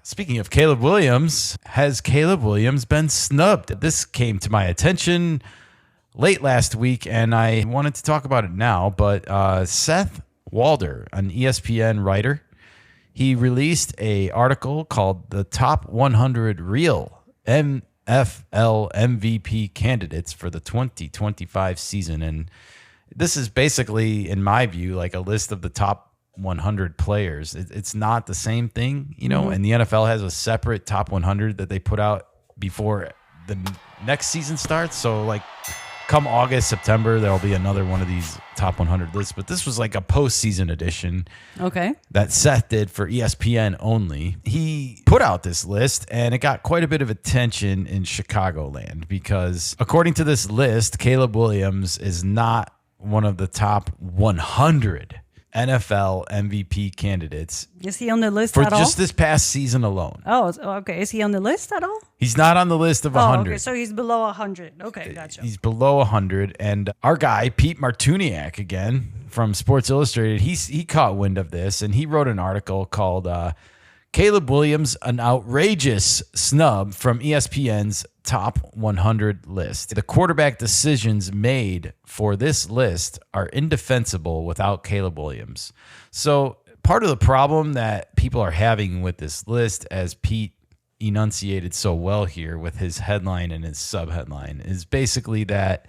Speaking of Caleb Williams, has Caleb Williams been snubbed? This came to my attention late last week, and I wanted to talk about it now. But Seth Walden, an ESPN writer, he released an article called "The Top 100 Real NFL MVP Candidates for the 2025 Season," and this is basically, in my view, like a list of the top 100 players. It's not the same thing, you know, and the NFL has a separate top 100 that they put out before the next season starts. So like come August, September, there'll be another one of these top 100 lists. But this was like a postseason edition that Seth did for ESPN only. He put out this list, and it got quite a bit of attention in Chicagoland because according to this list, Caleb Williams is not one of the top 100 NFL MVP candidates. Is he on the list for at all? just this past season alone? Oh, okay. Is he on the list at all? He's not on the list of 100. Okay, so he's below 100. Okay, gotcha. He's below 100. And our guy, Pete Martuniak, again, from Sports Illustrated, he caught wind of this, and he wrote an article called Caleb Williams, an outrageous snub from ESPN's top 100 list. The quarterback decisions made for this list are indefensible without Caleb Williams. So part of the problem that people are having with this list, as Pete enunciated so well here with his headline and his subheadline, is basically that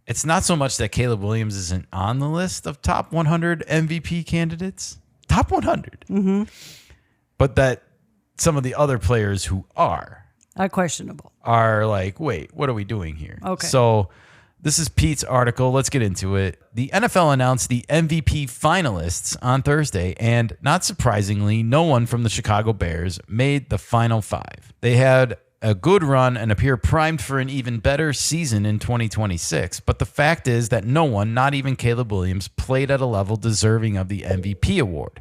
it's not so much that Caleb Williams isn't on the list of top 100 MVP candidates, top 100, but that some of the other players who are questionable are like, wait, what are we doing here? Okay. So this is Pete's article. Let's get into it. The NFL announced the MVP finalists on Thursday, and not surprisingly, no one from the Chicago Bears made the final five. They had a good run and appear primed for an even better season in 2026. But the fact is that no one, not even Caleb Williams, played at a level deserving of the MVP award.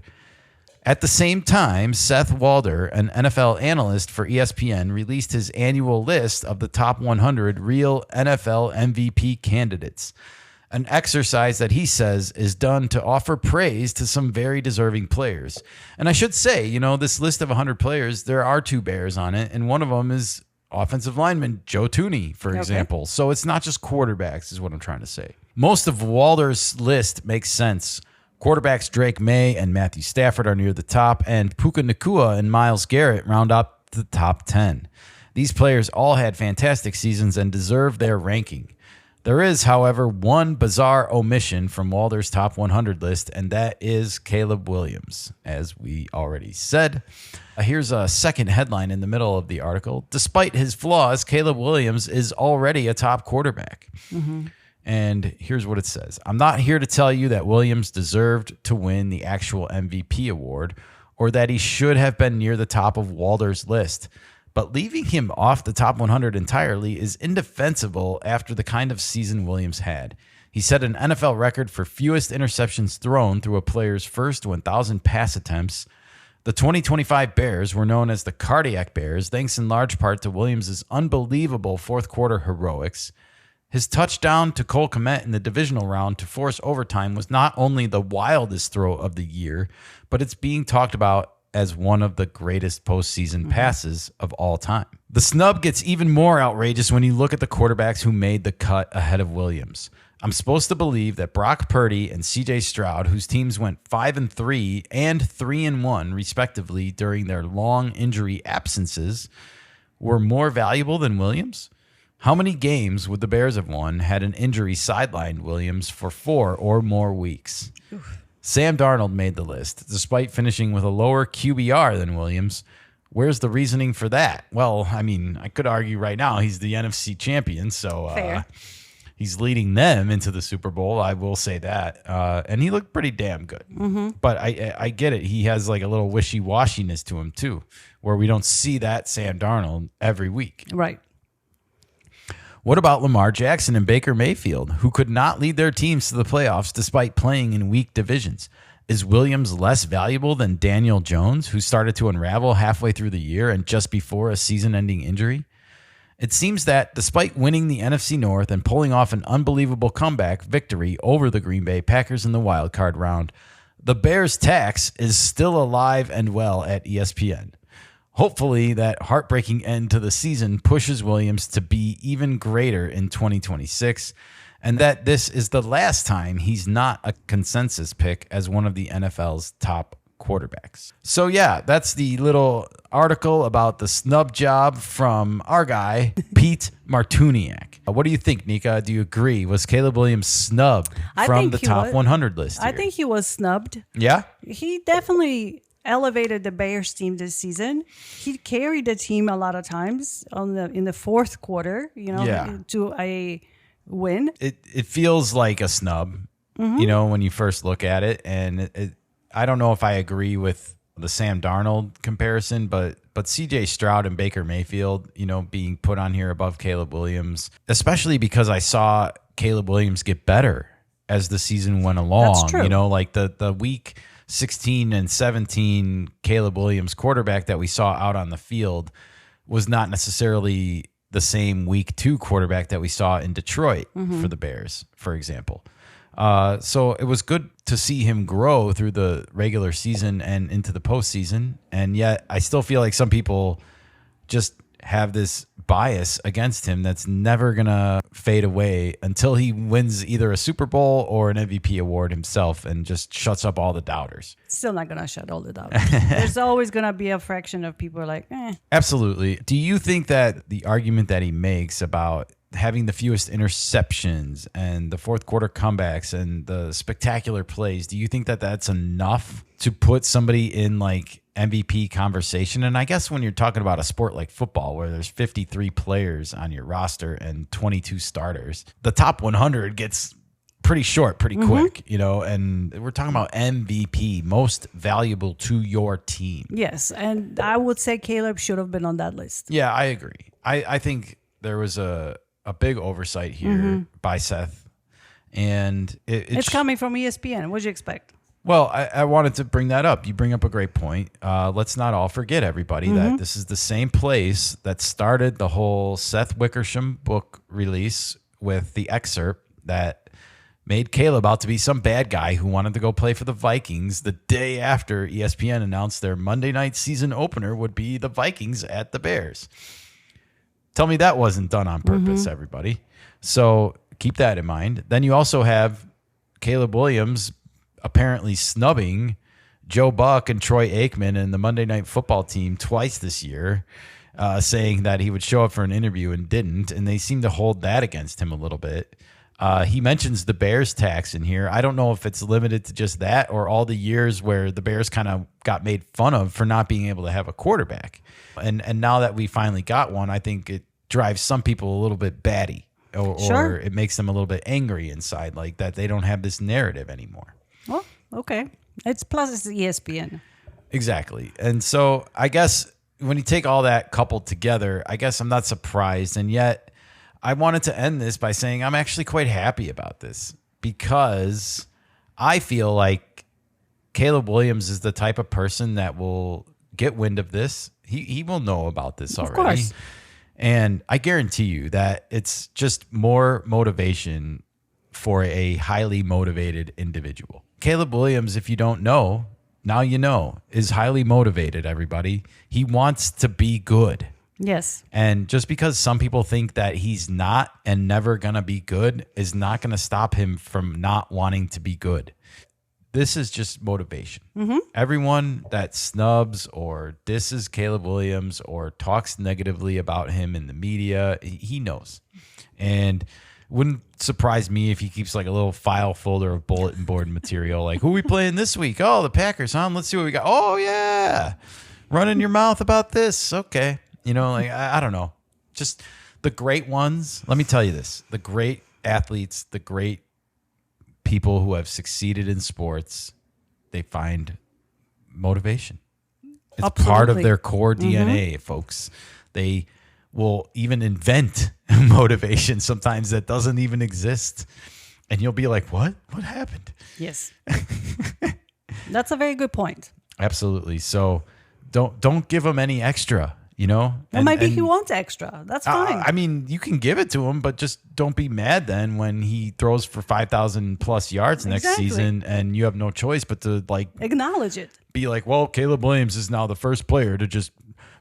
At the same time, Seth Walden, an NFL analyst for ESPN, released his annual list of the top 100 real NFL MVP candidates, an exercise that he says is done to offer praise to some very deserving players. And I should say, you know, this list of 100 players, there are two Bears on it, and one of them is offensive lineman Joe Thuney, for example. So it's not just quarterbacks is what I'm trying to say. Most of Walden's list makes sense. Quarterbacks Drake May and Matthew Stafford are near the top, and Puka Nacua and Myles Garrett round up the top 10. These players all had fantastic seasons and deserve their ranking. There is, however, one bizarre omission from Walden's top 100 list, and that is Caleb Williams, as we already said. Here's a second headline in the middle of the article. Despite his flaws, Caleb Williams is already a top quarterback. And here's what it says. I'm not here to tell you that Williams deserved to win the actual MVP award or that he should have been near the top of Walden's list. But leaving him off the top 100 entirely is indefensible after the kind of season Williams had. He set an NFL record for fewest interceptions thrown through a player's first 1,000 pass attempts. The 2025 Bears were known as the Cardiac Bears, thanks in large part to Williams' unbelievable fourth quarter heroics. His touchdown to Cole Kmet in the divisional round to force overtime was not only the wildest throw of the year, but it's being talked about as one of the greatest postseason passes of all time. The snub gets even more outrageous when you look at the quarterbacks who made the cut ahead of Williams. I'm supposed to believe that Brock Purdy and CJ Stroud, whose teams went 5-3 and 3-1 respectively during their long injury absences, were more valuable than Williams? How many games would the Bears have won had an injury sidelined Williams for 4 or more weeks? Sam Darnold made the list, despite finishing with a lower QBR than Williams. Where's the reasoning for that? Well, I mean, I could argue right now he's the NFC champion, so he's leading them into the Super Bowl. I will say that. And he looked pretty damn good. But I get it. He has like a little wishy-washiness to him, too, where we don't see that Sam Darnold every week. Right. What about Lamar Jackson and Baker Mayfield, who could not lead their teams to the playoffs despite playing in weak divisions? Is Williams less valuable than Daniel Jones, who started to unravel halfway through the year and just before a season-ending injury? It seems that despite winning the NFC North and pulling off an unbelievable comeback victory over the Green Bay Packers in the wild card round, the Bears' tax is still alive and well at ESPN. Hopefully, that heartbreaking end to the season pushes Williams to be even greater in 2026, and that this is the last time he's not a consensus pick as one of the NFL's top quarterbacks. So yeah, that's the little article about the snub job from our guy, Pete Martuniak. What do you think, Nika? Do you agree? Was Caleb Williams snubbed from the top 100 list here? I think he was snubbed. Yeah? He definitely elevated the Bears team this season. He carried the team a lot of times in the fourth quarter, to a win. It feels like a snub, when you first look at it. And I don't know if I agree with the Sam Darnold comparison, but CJ Stroud and Baker Mayfield, being put on here above Caleb Williams, especially because I saw Caleb Williams get better as the season went along. That's true. Like the week 16 and 17 Caleb Williams quarterback that we saw out on the field was not necessarily the same week 2 quarterback that we saw in Detroit for the Bears, for example. So it was good to see him grow through the regular season and into the postseason. And yet I still feel like some people just have this bias against him that's never going to fade away until he wins either a Super Bowl or an MVP award himself and just shuts up all the doubters. Still not going to shut all the doubters. There's always going to be a fraction of people like, Absolutely. Do you think that the argument that he makes about having the fewest interceptions and the fourth quarter comebacks and the spectacular plays, do you think that that's enough to put somebody in like MVP conversation? And I guess when you're talking about a sport like football, where there's 53 players on your roster and 22 starters, the top 100 gets pretty short, pretty quick, and we're talking about MVP, most valuable to your team. Yes. And I would say Caleb should have been on that list. Yeah, I agree. I think there was a big oversight here by Seth, and it's coming from ESPN. What'd you expect? Well, I wanted to bring that up. You bring up a great point. Let's not all forget, everybody, that this is the same place that started the whole Seth Wickersham book release with the excerpt that made Caleb out to be some bad guy who wanted to go play for the Vikings the day after ESPN announced their Monday night season opener would be the Vikings at the Bears. Tell me that wasn't done on purpose, everybody. So keep that in mind. Then you also have Caleb Williams apparently snubbing Joe Buck and Troy Aikman and the Monday Night Football team twice this year, saying that he would show up for an interview and didn't, and they seem to hold that against him a little bit. He mentions the Bears tax in here. I don't know if it's limited to just that or all the years where the Bears kind of got made fun of for not being able to have a quarterback. And now that we finally got one, I think it drives some people a little bit batty or it makes them a little bit angry inside, like that they don't have this narrative anymore. Well, okay. It's ESPN. Exactly. And so I guess when you take all that coupled together, I guess I'm not surprised. And yet I wanted to end this by saying I'm actually quite happy about this because I feel like Caleb Williams is the type of person that will get wind of this. He will know about this already. Of course. And I guarantee you that it's just more motivation for a highly motivated individual. Caleb Williams, if you don't know, now you know, is highly motivated, everybody. He wants to be good. Yes. And just because some people think that he's not and never going to be good is not going to stop him from not wanting to be good. This is just motivation. Everyone that snubs or disses Caleb Williams or talks negatively about him in the media, he knows. And wouldn't surprise me if he keeps like a little file folder of bulletin board material. Like, who we playing this week? Oh, the Packers, huh? Let's see what we got. Oh, yeah. Running your mouth about this. Okay. I don't know. Just the great ones. Let me tell you this. The great athletes, the great people who have succeeded in sports, they find motivation. It's part of their core DNA, folks. They will even invent motivation sometimes that doesn't even exist. And you'll be like, what? What happened? Yes. That's a very good point. Absolutely. So don't give them any extra. Well, maybe he wants extra. That's fine. I mean, you can give it to him, but just don't be mad then when he throws for 5,000 plus yards next season and you have no choice but to acknowledge it. Be like, well, Caleb Williams is now the first player to just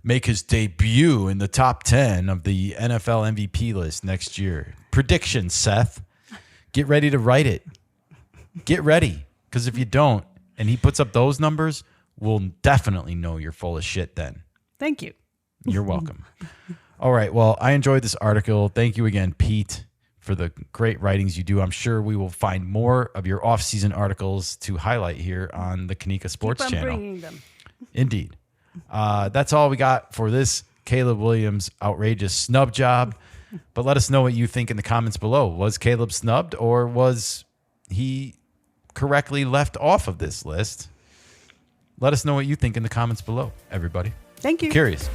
make his debut in the top 10 of the NFL MVP list next year. Prediction, Seth. Get ready to write it. Get ready. Because if you don't, and he puts up those numbers, we'll definitely know you're full of shit then. Thank you. You're welcome. All right. Well, I enjoyed this article. Thank you again, Pete, for the great writings you do. I'm sure we will find more of your off-season articles to highlight here on the Kenikka Sports Keep on channel. bringing them. Indeed. That's all we got for this Caleb Williams outrageous snub job. But let us know what you think in the comments below. Was Caleb snubbed, or was he correctly left off of this list? Let us know what you think in the comments below, everybody. Thank you. Curious.